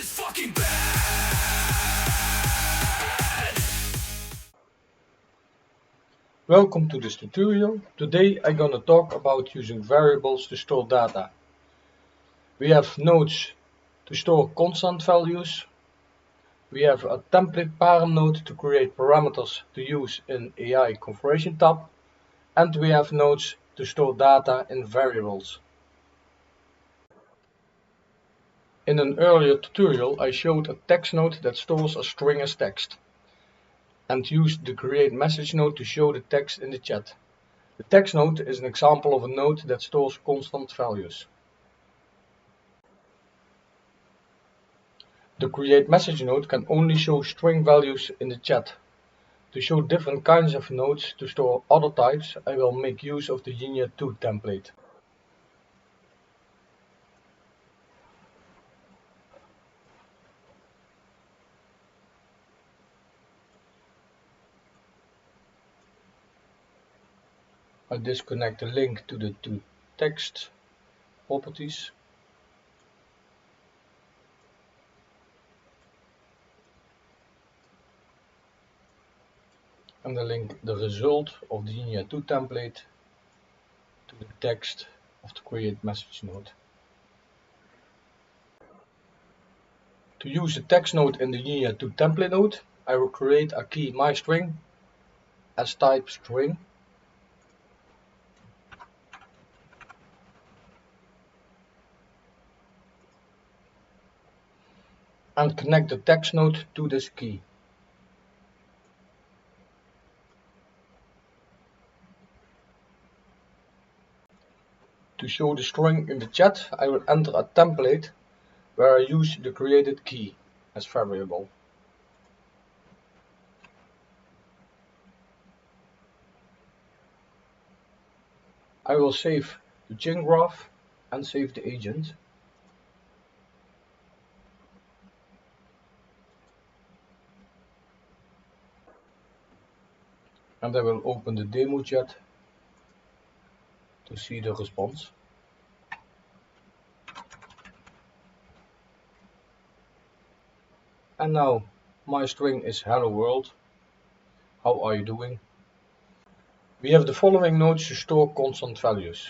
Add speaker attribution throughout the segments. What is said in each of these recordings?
Speaker 1: is fucking bad.
Speaker 2: Welcome to this tutorial. Today I'm gonna talk about using variables to store data. We have nodes to store constant values. We have a template param node to create parameters to use in AI configuration tab. And we have nodes to store data in variables. In an earlier tutorial I showed a text node that stores a string as text, and used the create message node to show the text in the chat. The text node is an example of a node that stores constant values. The create message node can only show string values in the chat. To show different kinds of nodes to store other types, I will make use of the Linear 2 template. I disconnect the link to the two text properties. And I link the result of the Linear 2 template to the text of the create message node. To use the text node in the Linear 2 template node, I will create a key myString as type string. And connect the text node to this key. To show the string in the chat, I will enter a template where I use the created key as variable. I will save the ChainGraph and save the agent. And I will open the demo chat to see the response. And now my string is hello world. How are you doing? We have the following nodes to store constant values.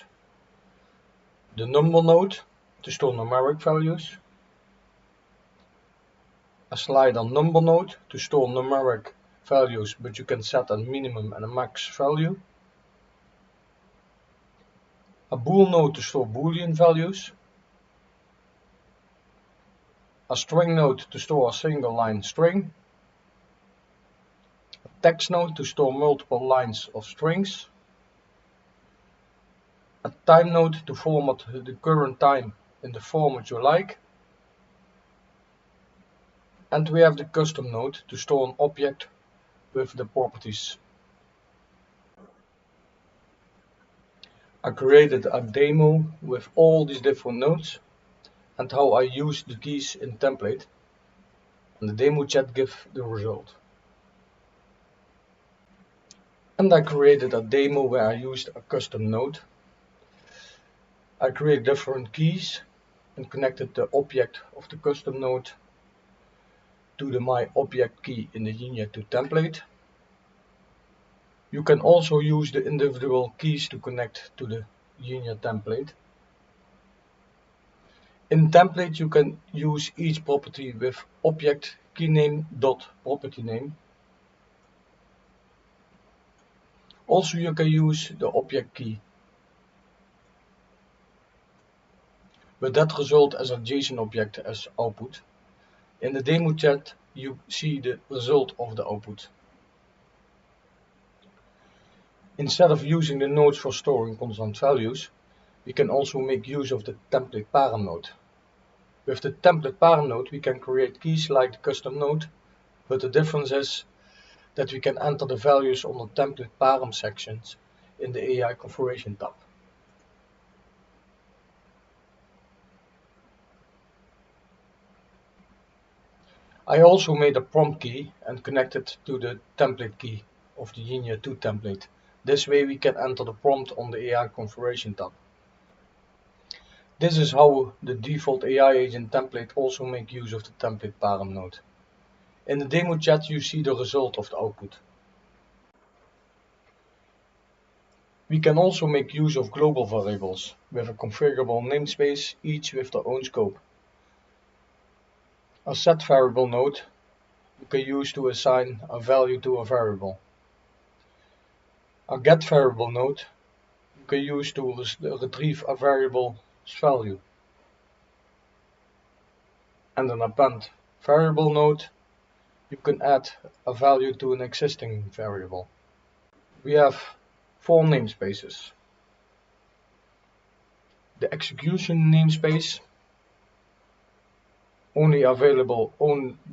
Speaker 2: The number node to store numeric values. A slider number node to store numeric values, but you can set a minimum and a max value. A bool node to store boolean values. A string node to store a single line string. A text node to store multiple lines of strings. A time node to format the current time in the format you like. And we have the custom node to store an object with the properties. I created a demo with all these different nodes and how I use the keys in template, and the demo chat gives the result. And I created a demo where I used a custom node. I created different keys and connected the object of the custom node to the my object key in the Linear 2 template. You can also use the individual keys to connect to the Linear template. In template you can use each property with object keyname dot property name. Also you can use the object key. With that result as a JSON object as output. In the demo chat you see the result of the output. Instead of using the nodes for storing constant values, we can also make use of the template param node. With the template param node we can create keys like the custom node, but the difference is that we can enter the values on the template param sections in the AI configuration tab. I also made a prompt key and connected to the template key of the Linear 2 template. This way we can enter the prompt on the AI configuration tab. This is how the default AI agent template also make use of the template param node. In the demo chat you see the result of the output. We can also make use of global variables with a configurable namespace, each with their own scope. A set variable node you can use to assign a value to a variable. A get variable node you can use to retrieve a variable's value. And an append variable node you can add a value to an existing variable. We have 4 namespaces. The execution namespace, only available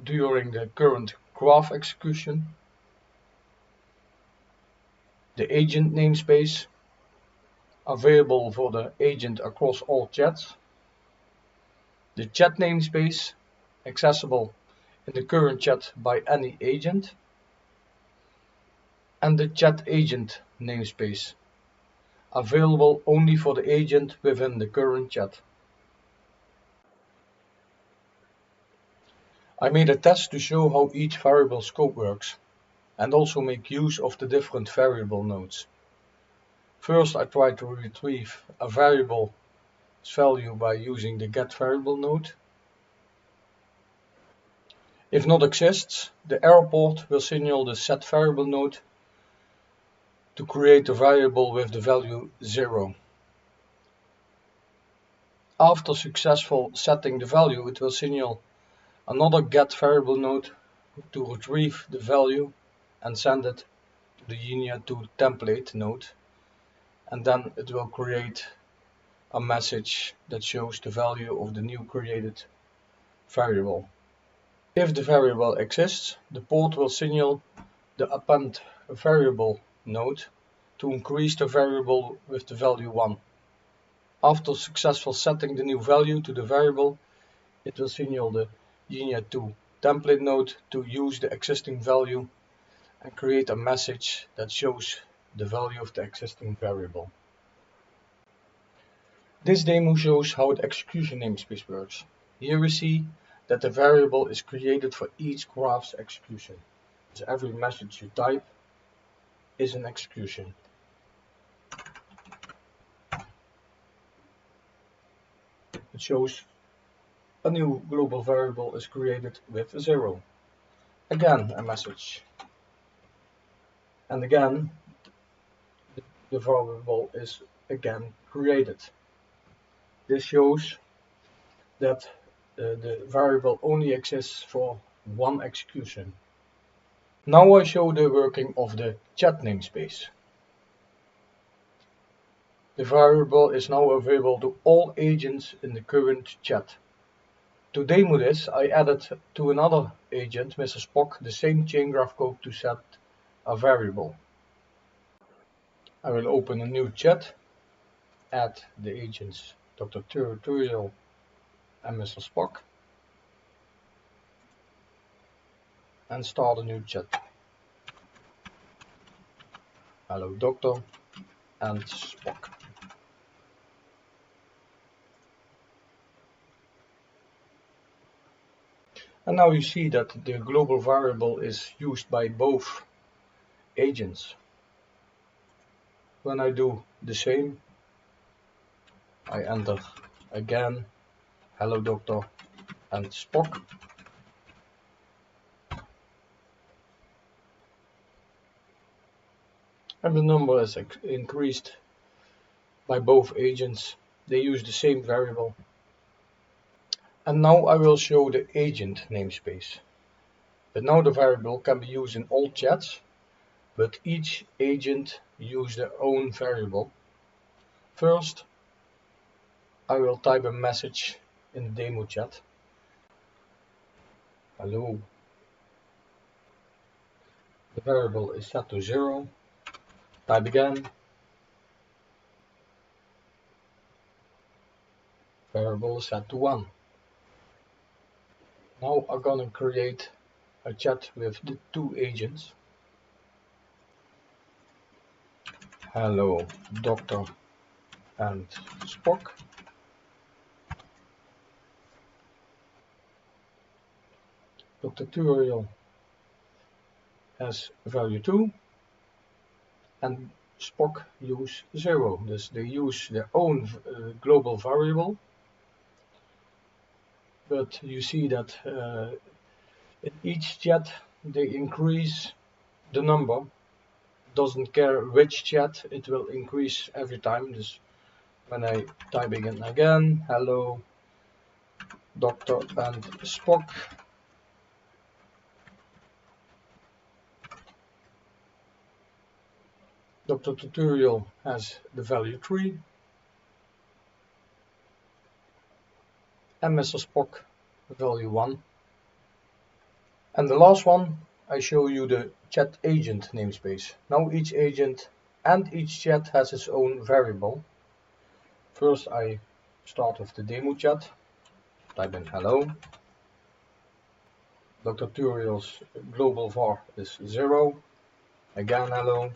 Speaker 2: during the current graph execution. The agent namespace, available for the agent across all chats. The chat namespace, accessible in the current chat by any agent. And the chat agent namespace, available only for the agent within the current chat. I made a test to show how each variable scope works, and also make use of the different variable nodes. First I tried to retrieve a variable's value by using the get variable node. If not exists, the error port will signal the set variable node to create a variable with the value 0. After successful setting the value, it will signal another get variable node to retrieve the value and send it to the Genia2 template node, and then it will create a message that shows the value of the new created variable. If the variable exists, the port will signal the append variable node to increase the variable with the value 1. After successful setting the new value to the variable, it will signal the Genia2 template node to use the existing value and create a message that shows the value of the existing variable. This demo shows how the execution namespace works. Here we see that the variable is created for each graph's execution. So every message you type is an execution. It shows a new global variable is created with 0. Again a message. And again the variable is again created. This shows that the variable only exists for one execution. Now I show the working of the chat namespace. The variable is now available to all agents in the current chat. To demo this, I added to another agent, Mr. Spock, the same ChainGraph code to set a variable. I will open a new chat, add the agents Dr. Territorial and Mr. Spock, and start a new chat. Hello Doctor and Spock. And now you see that the global variable is used by both agents. When I do the same, I enter again Hello Doctor and Spock. And the number is increased by both agents. They use the same variable. And now I will show the agent namespace. But now the variable can be used in all chats, but each agent uses their own variable. First, I will type a message in the demo chat. Hello. The variable is set to 0. Type again. Variable is set to 1. Now I'm gonna create a chat with the 2 agents. Hello Doctor and Spock. Dr. Turiel has value 2 and Spock use 0. Dus they use their own global variable, but you see that in each chat they increase the number. Doesn't care which chat, it will increase every time. Dus when I typing in again, hello Doctor and Spock, Dr. Tutorial has the value 3 and Mr. Spock value 1. And the last one, I show you the chat agent namespace. Now each agent and each chat has its own variable. First I start with the demo chat, type in hello. Dr. Turiel's global var is 0. Again hello.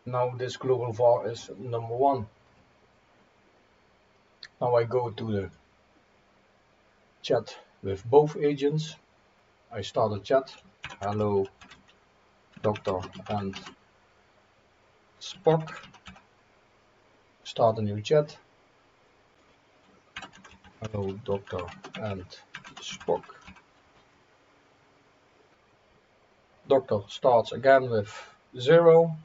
Speaker 2: Now this global var is number 1. Now I go to the chat with both agents. I start a chat, hello Doctor and Spock. Start a new chat, hello Doctor and Spock. Doctor starts again with 0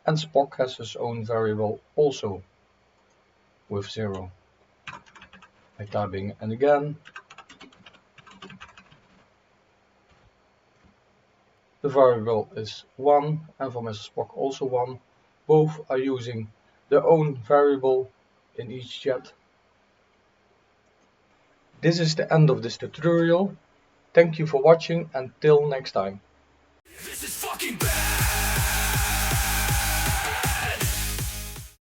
Speaker 2: and Spock has his own variable also with 0. I typing and again. The variable is 1 and for Mr. Spock also 1. Both are using their own variable in each chat. This is the end of this tutorial. Thank you for watching and till next time.
Speaker 1: This is fucking bad.